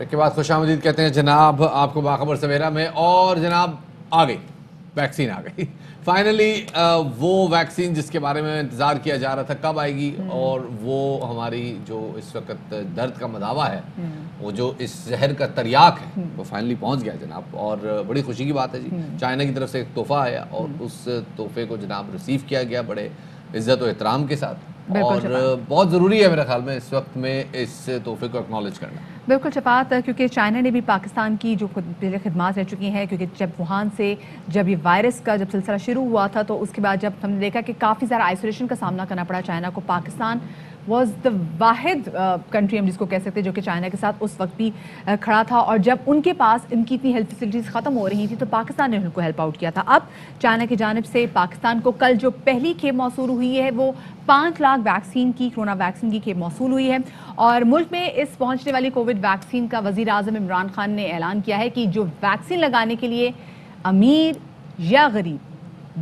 کے بعد خوش آمدید کہتے ہیں جناب آپ کو باخبر سویرا میں. اور جناب آ گئی ویکسین، آ گئی فائنلی. وہ ویکسین جس کے بارے میں انتظار کیا جا رہا تھا کب آئے گی، اور وہ ہماری جو اس وقت درد کا مداوع ہے، وہ جو اس زہر کا تریاک ہے، وہ فائنلی پہنچ گیا جناب. اور بڑی خوشی کی بات ہے جی. چائنا کی طرف سے ایک تحفہ آیا اور اس تحفے کو جناب ریسیو کیا گیا بڑے عزت و احترام کے ساتھ. اور بہت ضروری ہے میرے خیال میں اس وقت میں اس تحفے کو اکنالج کرنا. بالکل شفاعت، کیونکہ چائنا نے بھی پاکستان کی جو پہلے خدمات رہ چکی ہیں، کیونکہ جب ووہان سے جب یہ وائرس کا جب سلسلہ شروع ہوا تھا تو اس کے بعد جب ہم نے دیکھا کہ کافی زیادہ آئسولیشن کا سامنا کرنا پڑا چائنا کو. پاکستان واز دا واحد کنٹری ہم جس کو کہہ سکتے جو کہ چائنا کے ساتھ اس وقت بھی کھڑا تھا، اور جب ان کے پاس ان کی اتنی ہیلتھ فیسلٹیز ختم ہو رہی تھی تو پاکستان نے ان کو ہیلپ آؤٹ کیا تھا. اب چائنا کی جانب سے پاکستان کو کل جو پہلی کھیپ موصول ہوئی ہے وہ 5 لاکھ ویکسین کی، کرونا ویکسین کی کھیپ موصول ہوئی ہے. اور ملک میں اس پہنچنے والی کووڈ ویکسین کا وزیر اعظم عمران خان نے اعلان کیا ہے کہ جو ویکسین لگانے کے لیے امیر یا غریب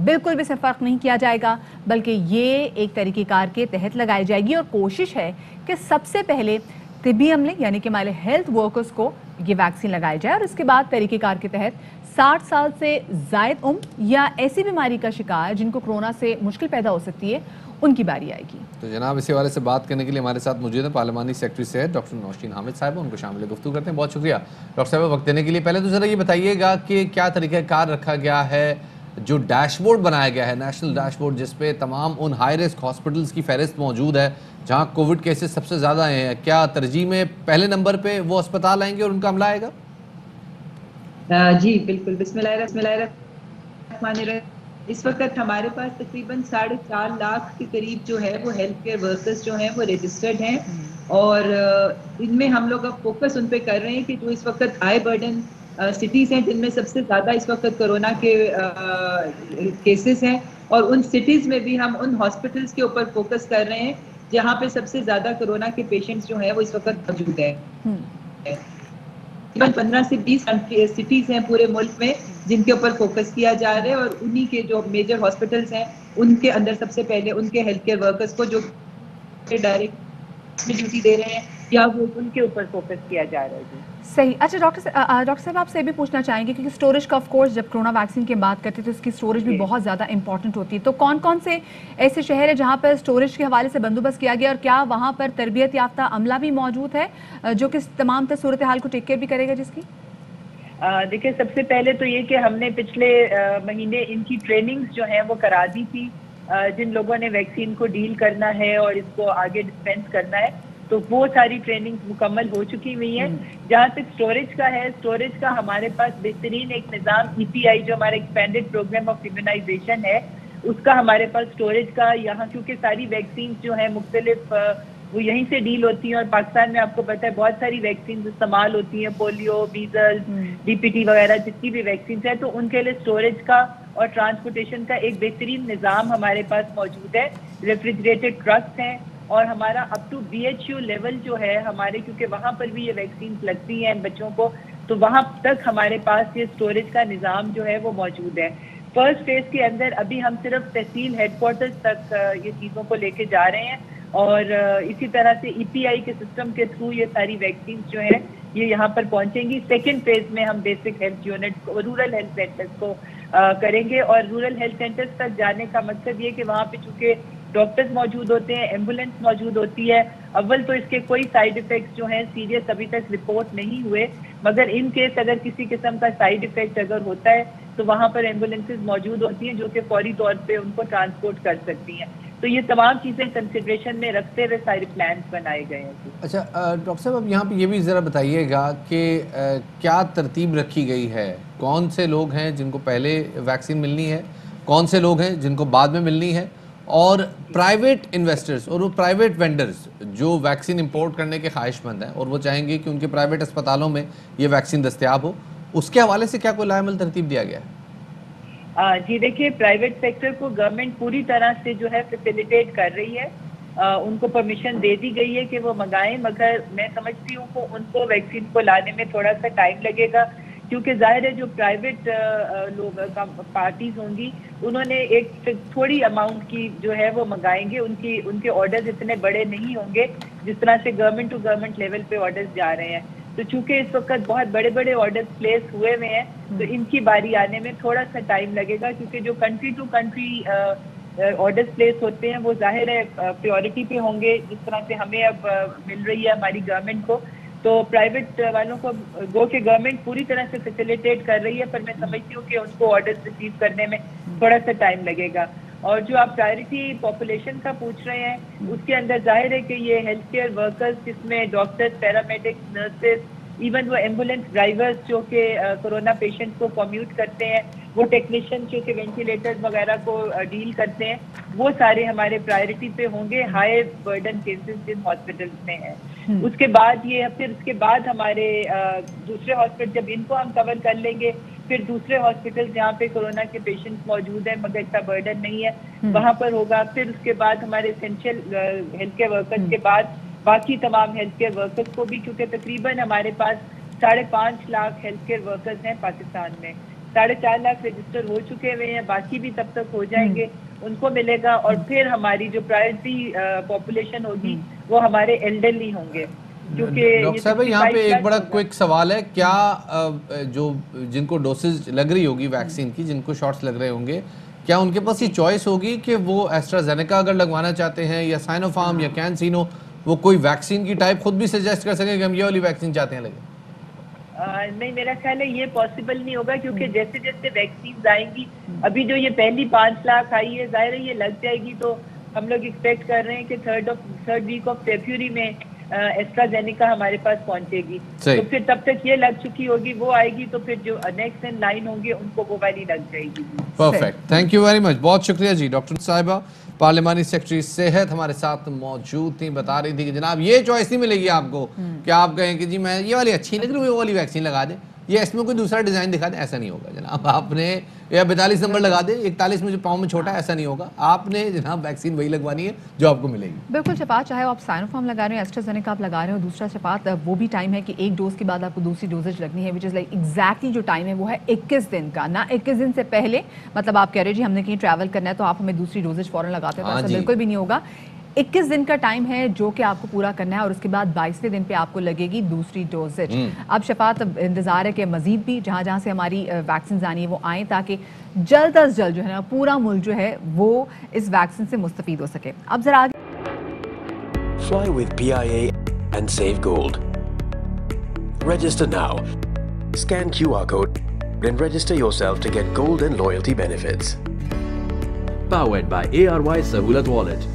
بالکل بھی سے فرق نہیں کیا جائے گا، بلکہ یہ ایک طریقہ کار کے تحت لگائی جائے گی. اور کوشش ہے کہ سب سے پہلے طبی عملے یعنی کہ ہمارے ہیلتھ ورکرز کو یہ ویکسین لگائی جائے، اور اس کے بعد طریقہ کار کے تحت 60 سال سے زائد عمر یا ایسی بیماری کا شکار جن کو کرونا سے مشکل پیدا ہو سکتی ہے ان کی باری آئے گی. تو جناب اسی حوالے سے بات کرنے کے لیے ہمارے ساتھ موجود ہیں پارلیمانی سیکرٹری صحت ڈاکٹر نوشین حامد صاحب. ان کو شامل گفتگو کرتے ہیں. بہت شکریہ ڈاکٹر صاحب وقت دینے کے لیے. پہلے تو ذرا یہ بتائیے گا کہ کیا طریقہ کار رکھا گیا ہے، جو ڈیش بورڈ بنایا گیا ہے نیشنل ڈیش بورڈ جس پہ تمام ان ہائی رسک ہاسپٹلس کی فہرست موجود ہے جہاں کووڈ کیسز سب سے زیادہ ہیں، کیا ترجیح میں پہلے نمبر پہ وہ اسپتال آئیں گے اور ان کا عملہ آئے گا؟ جی بالکل. بسم اللہ الرحمن الرحیم. اس وقت ہمارے پاس تقریباً 4.5 لاکھ کے قریب جو ہے وہ ہیلتھ کیئر ورکرز جو ہیں وہ رجسٹرڈ ہیں، اور ان میں ہم لوگ اب فوکس ان پہ کر رہے ہیں کہ جو اس وقت ہائی برڈن سٹیز ہیں جن میں سب سے زیادہ اس وقت کرونا کے کیسز ہیں، اور ان سٹیز میں بھی ہم ان ہاسپٹلس کے اوپر فوکس کر رہے ہیں جہاں پہ سب سے زیادہ کرونا کے پیشنٹس جو ہیں وہ اس وقت موجود ہیں. 15 سے 20 سٹیز ہیں پورے ملک میں جن کے اوپر فوکس کیا جا رہا ہے، اور انہی کے جو میجر ہاسپٹلس ہیں ان کے اندر سب سے پہلے ان کے ہیلتھ کیئر ورکرز کو جو ڈائریکٹ ڈیوٹی دے رہے ہیں یا وہ ان کے اوپر فوکس کیا جا رہا ہے. صحیح. اچھا ڈاکٹر صاحب آپ سے بھی پوچھنا چاہیں گے کیونکہ اسٹوریج کا آف کورس جب کرونا ویکسین کی بات کرتے ہیں تو اس کی اسٹوریج بھی بہت زیادہ امپورٹنٹ ہوتی ہے. تو کون کون سے ایسے شہر ہیں جہاں پر اسٹوریج کے حوالے سے بندوبست کیا گیا، اور کیا وہاں پر تربیت یافتہ عملہ بھی موجود ہے جو کہ تمام تر صورتحال کو ٹیک کیئر بھی کرے گا جس کی؟ دیکھیں سب سے پہلے تو یہ کہ ہم نے پچھلے مہینے ان کی ٹریننگز جو ہیں وہ کرا دی تھی جن لوگوں نے ویکسین کو ڈیل کرنا ہے اور اس کو آگے ڈسپینس کرنا ہے، تو وہ ساری ٹریننگ مکمل ہو چکی ہوئی ہیں. جہاں تک اسٹوریج کا ہے، اسٹوریج کا ہمارے پاس بہترین ایک نظام EPI جو ہمارا ایکسپینڈیڈ پروگرام آف امیونائزیشن ہے اس کا ہمارے پاس اسٹوریج کا یہاں، کیونکہ ساری ویکسینز جو ہیں مختلف وہ یہیں سے ڈیل ہوتی ہیں، اور پاکستان میں آپ کو پتہ ہے بہت ساری ویکسینز استعمال ہوتی ہیں، پولیو، میزلز، DPT وغیرہ جتنی بھی ویکسینز ہیں، تو ان کے لیے اسٹوریج کا اور ٹرانسپورٹیشن کا ایک بہترین نظام ہمارے پاس موجود ہے. ریفریجریٹڈ ٹرکس ہیں، اور ہمارا اپ ٹو BHU لیول جو ہے ہمارے، کیونکہ وہاں پر بھی یہ ویکسینز لگتی ہیں بچوں کو، تو وہاں تک ہمارے پاس یہ اسٹوریج کا نظام جو ہے وہ موجود ہے. فرسٹ فیز کے اندر ابھی ہم صرف تحصیل ہیڈ کوارٹرز تک یہ چیزوں کو لے کے جا رہے ہیں، اور اسی طرح سے EPI کے سسٹم کے تھرو یہ ساری ویکسینز جو ہیں یہ یہاں پر پہنچیں گی. سیکنڈ فیز میں ہم بیسک ہیلتھ یونٹ کو، رورل ہیلتھ سینٹرز کو کریں گے، اور رورل ہیلتھ سینٹرز تک جانے کا مقصد یہ کہ وہاں پہ چونکہ ڈاکٹرز موجود ہوتے ہیں، ایمبولینس موجود ہوتی ہے. اول تو اس کے کوئی سائیڈ ایفیکٹس جو ہیں سیریس ابھی تک رپورٹ نہیں ہوئے، مگر ان کیس اگر کسی قسم کا سائیڈ ایفیکٹ اگر ہوتا ہے تو وہاں پر ایمبولینسز موجود ہوتی ہیں جو کہ فوری طور پہ ان کو ٹرانسپورٹ کر سکتی ہیں. تو یہ تمام چیزیں کنسیڈریشن میں رکھتے ہوئے سارے پلانز بنائے گئے ہیں. اچھا ڈاکٹر صاحب اب یہاں پہ یہ بھی ذرا بتائیے گا کہ کیا ترتیب رکھی گئی ہے، کون سے لوگ ہیں جن کو پہلے ویکسین ملنی ہے، کون سے لوگ ہیں جن کو بعد میں ملنی ہے، اور پرائیویٹ انویسٹرز اور وہ پرائیویٹ وینڈرز جو ویکسین امپورٹ کرنے کے خواہش مند ہیں اور وہ چاہیں گے کہ ان کے پرائیویٹ اسپتالوں میں یہ ویکسین دستیاب ہو، اس کے حوالے سے کیا کوئی لائحہ ترتیب دیا گیا ہے؟ جی دیکھیے پرائیویٹ سیکٹر کو گورنمنٹ پوری طرح سے جو ہے فیسیلیٹیٹ کر رہی ہے، ان کو پرمیشن دے دی گئی ہے کہ وہ منگائیں، مگر میں سمجھتی ہوں کہ ان کو ویکسین کو لانے میں تھوڑا سا ٹائم لگے گا، کیونکہ ظاہر ہے جو پرائیویٹ لوگ پارٹیز ہوں گی انہوں نے ایک تھوڑی اماؤنٹ کی جو ہے وہ منگائیں گے، ان کے آرڈرز اتنے بڑے نہیں ہوں گے جس طرح سے گورنمنٹ ٹو گورنمنٹ لیول پہ آرڈرز جا رہے ہیں. تو چونکہ اس وقت بہت بڑے بڑے آرڈرز پلیس ہوئے ہوئے ہیں تو ان کی باری آنے میں تھوڑا سا ٹائم لگے گا، کیونکہ جو country to country orders place ہوتے ہیں وہ ظاہر ہے پریورٹی پہ ہوں گے، جس طرح سے ہمیں اب مل رہی ہے ہماری گورنمنٹ کو، تو پرائیویٹ والوں کو گو کہ گورنمنٹ پوری طرح سے فیسیلیٹیٹ کر رہی ہے، پر میں سمجھتی ہوں کہ ان کو آرڈرز ریسیو کرنے میں تھوڑا سا ٹائم لگے گا. اور جو آپ پرائرٹی پاپولیشن کا پوچھ رہے ہیں اس کے اندر ظاہر ہے کہ یہ ہیلتھ کیئر ورکرز جس میں ڈاکٹرز، پیرامediکس، نرسز، ایون وہ ایمبولینس ڈرائیورز جو کہ کرونا پیشنٹ کو کمیوٹ کرتے ہیں، وہ ٹیکنیشین جو کہ وینٹیلیٹرز وغیرہ کو ڈیل کرتے ہیں، وہ سارے ہمارے پرائرٹی پہ ہوں گے ہائی برڈن کیسز جن ہاسپٹلس میں ہیں. اس کے بعد پھر اس کے بعد ہمارے دوسرے ہاسپٹل جب ان کو ہم کور کر لیں گے، پھر دوسرے ہاسپٹل جہاں پہ کورونا کے پیشنٹس موجود ہیں مگر اتنا برڈن نہیں ہے وہاں پر ہوگا. پھر اس کے بعد ہمارے اسینشیل ہیلتھ کیئر ورکرز کے بعد باقی تمام ہیلتھ کیئر ورکرز کو بھی، کیونکہ تقریباً ہمارے پاس 5.5 لاکھ ہیلتھ کیئر ورکرز ہیں پاکستان میں، 4.5 لاکھ رجسٹر ہو چکے ہوئے ہیں، باقی بھی تب تک ہو جائیں گے، ان کو ملے گا. اور پھر ہماری جو پرائرٹی پاپولیشن ہوگی وہ ہمارے ایلڈرلی ہوں گے. ڈاکٹر صاحب یہاں پہ ایک بڑا کوئک سوال ہے، کیا جو جن کو ڈوسز لگ رہی ہوگی ویکسین کی، جن کو شاٹس لگ رہے ہوں گے، کیا ان کے پاس یہ چوائس ہوگی کہ وہ ایسٹرازینیکا اگر لگوانا چاہتے ہیں یا سائنوفارم یا کینسینو، وہ کوئی ویکسین کی ٹائپ خود بھی سجیسٹ کر سکیں کہ ہم یہ والی ویکسین چاہتے ہیں لگے؟ نہیں، میرا خیال ہے یہ پاسبل نہیں ہوگا، کیونکہ جیسے جیسے ویکسینز آئیں گی، ابھی جو یہ پہلی 5 لاکھ آئی ہے ظاہر ہے یہ لگ جائے گی، تو ہم لوگ ایکسپیکٹ کر رہے ہیں کہ تھرڈ ویک آف فیبروری میں ایسٹرازینیکا ہمارے پاس پہنچے گی. تو پھر تب تک یہ لگ چکی ہوگی، وہ آئے گی تو پھر جو نیکسٹ ان لائن ہوں گے ان کو وہ والی لگ جائے گی. Perfect, thank you very much, بہت شکریہ جی. ڈاکٹر صاحبہ پارلیمانی سیکرٹری صحت ہمارے ساتھ موجود تھیں، بتا رہی تھی کہ جناب یہ چوائس نہیں ملے گی آپ کو کہ آپ کہیں کہ جی میں یہ والی اچھی لگ رہی ہے، وہ والی ویکسین لگا دیں، یا اس میں کوئی دوسرا ڈیزائن دکھا دیں. ایسا نہیں ہوگا جناب. آپ نے یا 42 نمبر لگا دیں، 41 میں جو پاؤں میں چھوٹا ہے، ایسا نہیں ہوگا. آپ نے جناب ویکسین وہی لگوانی ہے جو آپ کو ملے گی. بالکل شفاعت، چاہے آپ سائنوفارم لگا رہے ہیں، ایسٹرازینیکا آپ لگا رہے ہیں، دوسرا شفاعت وہ بھی ٹائم ہے کہ ایک ڈوز کے بعد آپ کو دوسری ڈوزج لگنی ہے، وچ از لائک ایگزیکٹلی جو ٹائم ہے وہ ہے 21 دن کا، نہ 21 دن سے پہلے. مطلب آپ کہہ رہے جی ہم نے کہیں ٹریول کرنا ہے تو آپ ہمیں دوسری ڈوزج فوراً لگاتے ہیں، تو ایسا بالکل بھی نہیں ہوگا. 21 دن کا ٹائم ہے جو کہ آپ کو پورا کرنا ہے، اور اس کے بعد 22ویں دن پہ آپ کو لگے گی دوسری ڈوزج. اب شفاعت انتظار ہے کہ مزید بھی جہاں جہاں سے ہماری ویکسینز آنی ہے وہ آئیں، تاکہ جلد از جلد جو ہے نا پورا ملک جو ہے وہ اس ویکسین سے مستفید ہو سکے. اب ذرا آگے Fly with PIA and save gold. Register now. Scan QR code and register yourself to get gold and loyalty benefits. Powered by ARY Sahulat Wallet.